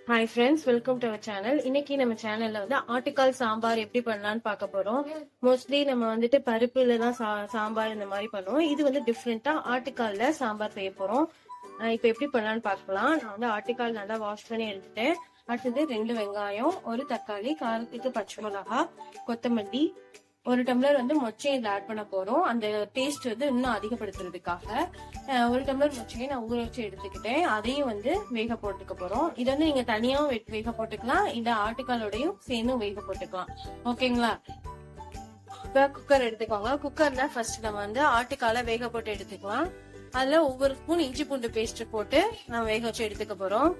Hi friends, welcome to our channel. இன்னைக்கு நம்ம சேனல்ல வந்து ஆட்டுக்கால் சாம்பார் எப்படி பண்ணலாம்னு பார்க்க போறோம். மோஸ்ட்லி நம்ம வந்துட்டு பருப்புல தான் சாம்பார் இந்த மாதிரி பண்ணுவோம். இது வந்து டிஃப்ரெண்டா ஆட்டுக்கால்ல சாம்பார் செய்ய போறோம். இப்போ எப்படி பண்ணலாம்னு பார்க்கலாம். நான் வந்து ஆட்டுக்கால் நல்லா வாஷ் பண்ணி எடுத்துட்டேன். அடுத்தது 2 வெங்காயம், 1 தக்காளி, காரத்துக்கு பச்சை மிளகா, கொத்தமல்லி, 1 டம்ளர் வந்து மொச்சை இதில் ஆட் பண்ண போறோம். அந்த டேஸ்ட் வந்து இன்னும் அதிகப்படுத்துறதுக்காக 1 டம்ளர் மொச்சையை நான் ஊற வச்சு எடுத்துக்கிட்டேன். அதையும் வந்து வேக போட்டுக்க போறோம். இதை வந்து நீங்க தனியாவும் வேக போட்டுக்கலாம், இந்த ஆட்டுக்காலோடையும் சேர்ந்து வேக போட்டுக்கலாம். ஓகேங்களா? இப்ப குக்கர் எடுத்துக்கோங்க. குக்கர்ல ஃபர்ஸ்ட் நம்ம வந்து ஆட்டுக்கால வேக போட்டு எடுத்துக்கலாம். அதுல ஒவ்வொரு ஸ்பூன் இஞ்சி பூண்டு பேஸ்ட் போட்டு நம்ம வேக வச்சு எடுத்துக்க போறோம்.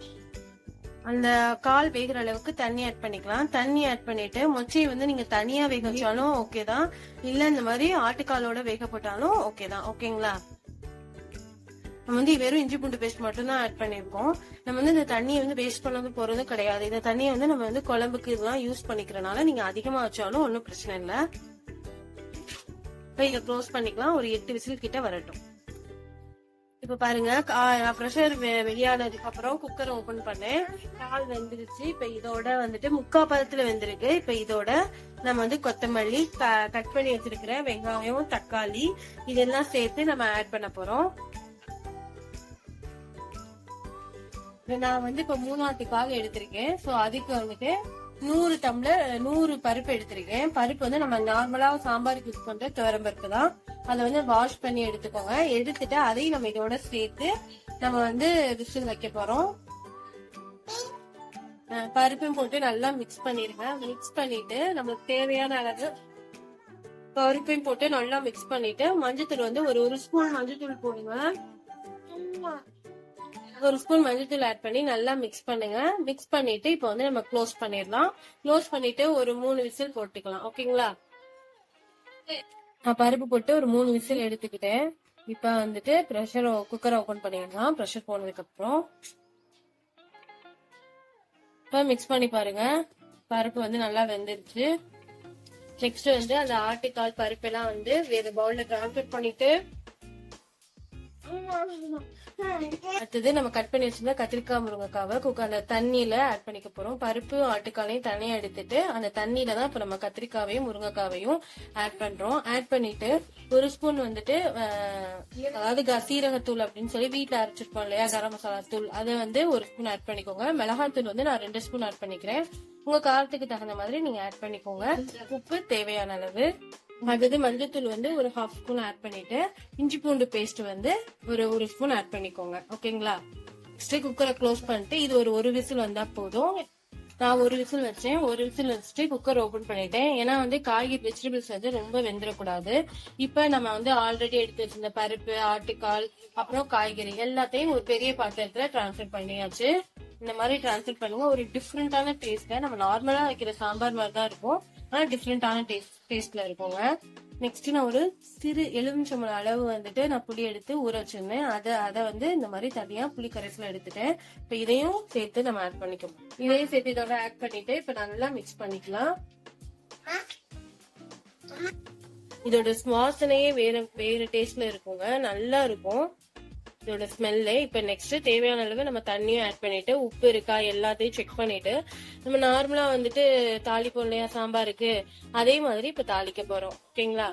அந்த கால் வேகிற அளவுக்கு தண்ணி ஆட் பண்ணிக்கலாம். தண்ணி ஆட் பண்ணிட்டு மொச்சையை வந்து நீங்க தனியா வேக வச்சாலும் ஓகே தான், இல்ல இந்த மாதிரி ஆட்டுக்காலோட வேக போட்டாலும் ஓகே தான். ஓகேங்களா? நம்ம வந்து வெறும் இஞ்சி பூண்டு பேஸ்ட் மட்டும் தான் ஆட் பண்ணிருக்கோம். நம்ம வந்து இந்த தண்ணியை வந்து வேஸ்ட் பண்ணது போறது கிடையாது. இந்த தண்ணியை வந்து நம்ம வந்து குழம்புக்கு இதெல்லாம் யூஸ் பண்ணிக்கிறனால நீங்க அதிகமா வச்சாலும் ஒன்னும் பிரச்சனை இல்லை. இப்ப இதை க்ளோஸ் பண்ணிக்கலாம். ஒரு 8 விசில் கிட்ட வரட்டும். இப்ப பாருங்க, ப்ரெஷர் வெளியானதுக்கு அப்புறம் குக்கர் ஓபன் பண்ணேன். கால் வெந்துருச்சு. இப்ப இதோட வந்துட்டு 3/4 பதத்துல வெந்திருக்கு. இப்ப இதோட நம்ம வந்து கொத்தமல்லி, கட் பண்ணி வச்சிருக்கிற வெங்காயம், தக்காளி இதெல்லாம் சேர்த்து நம்ம ஆட் பண்ண போறோம். நான் வந்து இப்ப 3 கால் எடுத்திருக்கேன். சோ அதுக்கு வந்துட்டு 100 பருப்பு எடுத்திருக்கேன். பருப்பு வந்து நம்ம நார்மலா சாம்பாருக்கு யூஸ் பண்ற துவரம்பருப்பு தான். அதை வந்து வாஷ் பண்ணி எடுத்துக்கோங்க. எடுத்துட்டு அதையும் நம்ம இதோட சேர்த்து நம்ம வந்து விசில் வைக்க போறோம். பருப்பையும் போட்டு நல்லா மிக்ஸ் பண்ணிருங்க. மிக்ஸ் பண்ணிட்டு நம்மளுக்கு தேவையான அளவு பருப்பையும் போட்டு நல்லா மிக்ஸ் பண்ணிட்டு மஞ்சத்தூள் வந்து ஒரு ஸ்பூன் மஞ்சத்தூள் போடுங்க. 1 ஸ்பூன் மஞ்சத்தூள் ஆட் பண்ணி நல்லா மிக்ஸ் பண்ணுங்க. மிக்ஸ் பண்ணிட்டு இப்போ வந்து நம்ம க்ளோஸ் பண்ணிடலாம். க்ளோஸ் பண்ணிட்டு ஒரு 3 விசில் போட்டுக்கலாம். ஓகேங்களா? நான் பருப்பு போட்டு ஒரு 3 விசில் எடுத்துக்கிட்டேன். இப்ப வந்துட்டு குக்கரை ஓபன் பண்ணிடலாம். ப்ரெஷர் போனதுக்கு அப்புறம் இப்ப மிக்ஸ் பண்ணி பாருங்க. பருப்பு வந்து நல்லா வெந்துருச்சு. நெக்ஸ்ட் வந்து அந்த ஆட்டுக்கால் பருப்பு எல்லாம் வந்து வேற பவுல்ல டிரான்ஸ்ஃபர் பண்ணிட்டு அடுத்தது நம்ம கட் பண்ணி வச்சிருந்தா கத்திரிக்காய் முருங்கைக்காவை குக்கர்ல தண்ணியில ஆட் பண்ணிக்க போறோம். பருப்பு ஆட்டுக்காலையும் தனியா எடுத்துட்டு அந்த தண்ணியில தான் இப்ப நம்ம கத்திரிக்காவையும் முருங்கைக்காவையும் ஆட் பண்றோம். ஆட் பண்ணிட்டு 1 ஸ்பூன் வந்துட்டு அதாவது சீரகத்தூள் அப்படின்னு சொல்லி வீட்டுல அரைச்சிருப்போம் இல்லையா, கரம் மசாலா தூள், அதை வந்து 1 ஸ்பூன் ஆட் பண்ணிக்கோங்க. மிளகாத்தூள் வந்து நான் 2 ஸ்பூன் ஆட் பண்ணிக்கிறேன். உங்க காரத்துக்கு தகுந்த மாதிரி நீங்க ஆட் பண்ணிக்கோங்க. உப்பு தேவையான அளவு. அடுத்தது மஞ்சத்தூள் வந்து ஒரு 1/2 ஸ்பூன் ஆட் பண்ணிட்டு இஞ்சி பூண்டு பேஸ்ட் வந்து ஒரு ஸ்பூன் ஆட் பண்ணிக்கோங்க. ஓகேங்களா? நெக்ஸ்ட் குக்கரை க்ளோஸ் பண்ணிட்டு இது ஒரு விசில் வந்தா போதும். நான் 1 விசில் வச்சேன். 1 விசில் வச்சுட்டு குக்கர் ஓபன் பண்ணிட்டேன். ஏன்னா வந்து காய்கறி வெஜிடபிள்ஸ் வந்து ரொம்ப வெந்துடக்கூடாது. இப்ப நம்ம வந்து ஆல்ரெடி எடுத்து வச்சிருந்த பருப்பு, ஆட்டுக்கால், அப்புறம் காய்கறி எல்லாத்தையும் ஒரு பெரிய பாத்திரத்துல டிரான்ஸ்ஃபர் பண்ணியாச்சு. இந்த மாதிரி டிரான்ஸ்ஃபர் பண்ணுங்க. ஒரு டிஃப்ரெண்டான டேஸ்ட்ல நம்ம நார்மலா வைக்கிற சாம்பார் மாதிரி தான் இருக்கும், ஆனா டிஃப்ரெண்டான டேஸ்ட்ல இருக்குங்க. நெக்ஸ்ட் நான் ஒரு சிறு எலுமிச்சம்பழம் அளவு வந்துட்டு நான் புளி எடுத்து ஊற வச்சிருந்தேன். அதை வந்து இந்த மாதிரி தனியா புளி கரைசல எடுத்துட்டேன். இப்ப இதையும் சேர்த்து நம்ம ஆட் பண்ணிக்கணும். இதையும் சேர்த்து இதோட ஆட் பண்ணிட்டு இப்ப நல்லா மிக்ஸ் பண்ணிக்கலாம். இதோட வாசனையே வேற டேஸ்ட்ல இருக்குங்க, நல்லா இருக்கும் இதோட ஸ்மெல்லு. இப்ப நெக்ஸ்ட் தேவையான அளவு நம்ம தண்ணியும் ஆட் பண்ணிட்டு உப்பு இருக்கா எல்லாத்தையும் செக் பண்ணிட்டு நம்ம நார்மலா வந்துட்டு தாளிப்போம் இல்லையா சாம்பாருக்கு, அதே மாதிரி இப்ப தாளிக்க போறோம். ஓகேங்களா?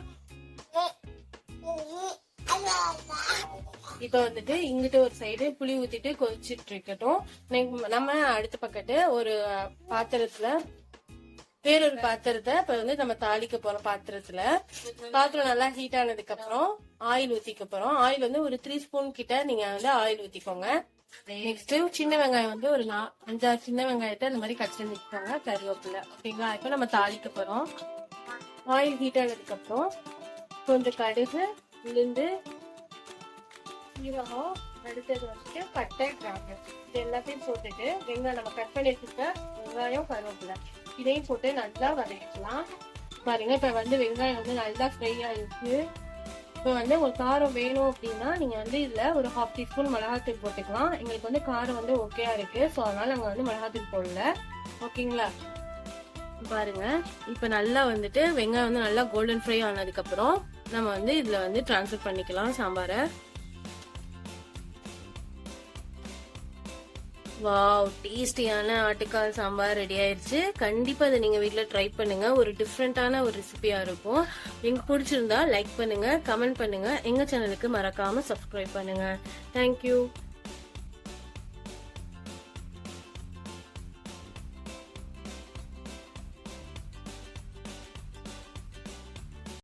இப்ப வந்துட்டு இங்கிட்ட ஒரு சைடு புளி ஊத்திட்டு கொதிச்சிட்டு இருக்கட்டும். நம்ம அடுத்த பக்கத்து ஒரு பாத்திரத்துல வேறொரு பாத்திரத்தை இப்ப வந்து நம்ம தாளிக்க போறோம். பாத்திரம் நல்லா ஹீட் ஆனதுக்கு அப்புறம் ஆயில் ஊத்திக்க போறோம். ஆயில் வந்து ஒரு 3 ஸ்பூன் கிட்ட நீங்க வந்து ஆயில் ஊத்திக்கோங்க. நெக்ஸ்ட் சின்ன வெங்காயம் வந்து ஒரு 5-6 சின்ன வெங்காயத்தை இந்த மாதிரி கட் பண்ணி வச்சுக்கோங்க. கருவேப்பிலை. ஓகேங்களா? இப்ப நம்ம தாளிக்க போறோம். ஆயில் ஹீட் ஆனதுக்கு அப்புறம் கொஞ்சம் கடுகு, உளுந்து, சீரகம், அடுத்தது வந்துட்டு பட்டை, கிராம்பு இது எல்லாத்தையும் போட்டுட்டு வெங்காயம் நம்ம கட் பண்ணி வச்சுக்க வெங்காயம், கருவேப்பிலை இதையும் போட்டு நல்லா வதக்கிக்கலாம். பாருங்க, இப்ப வந்து வெங்காயம் வந்து நல்லா ஃப்ரை ஆயிடுச்சு. இப்ப வந்து ஒரு காரம் வேணும் அப்படின்னா நீங்க வந்து இதுல ஒரு 1/2 டீஸ்பூன் மிளகாத்தூள் போட்டுக்கலாம். எங்களுக்கு வந்து காரம் வந்து ஓகேயா இருக்கு, ஸோ அதனால நாங்க வந்து மிளகாத்தூள் போடல. ஓகேங்களா? பாருங்க, இப்ப நல்லா வந்துட்டு வெங்காயம் வந்து நல்லா கோல்டன் ஃப்ரை ஆனதுக்கு அப்புறம் நம்ம வந்து இதுல வந்து டிரான்ஸ்ஃபர் பண்ணிக்கலாம் சாம்பாரை. வாவ், டேஸ்டியான ஆட்டுக்கால் சாம்பார் ரெடி ஆயிருச்சு. கண்டிப்பா இதை நீங்க வீட்ல ட்ரை பண்ணுங்க. ஒரு டிஃப்ரெண்டான ஒரு ரெசிபியா இருக்கும். உங்களுக்கு பிடிச்சிருந்தா லைக் பண்ணுங்க, கமெண்ட் பண்ணுங்க. எங்க சேனலுக்கு மறக்காம சப்ஸ்கிரைப் பண்ணுங்க. தேங்க்யூ.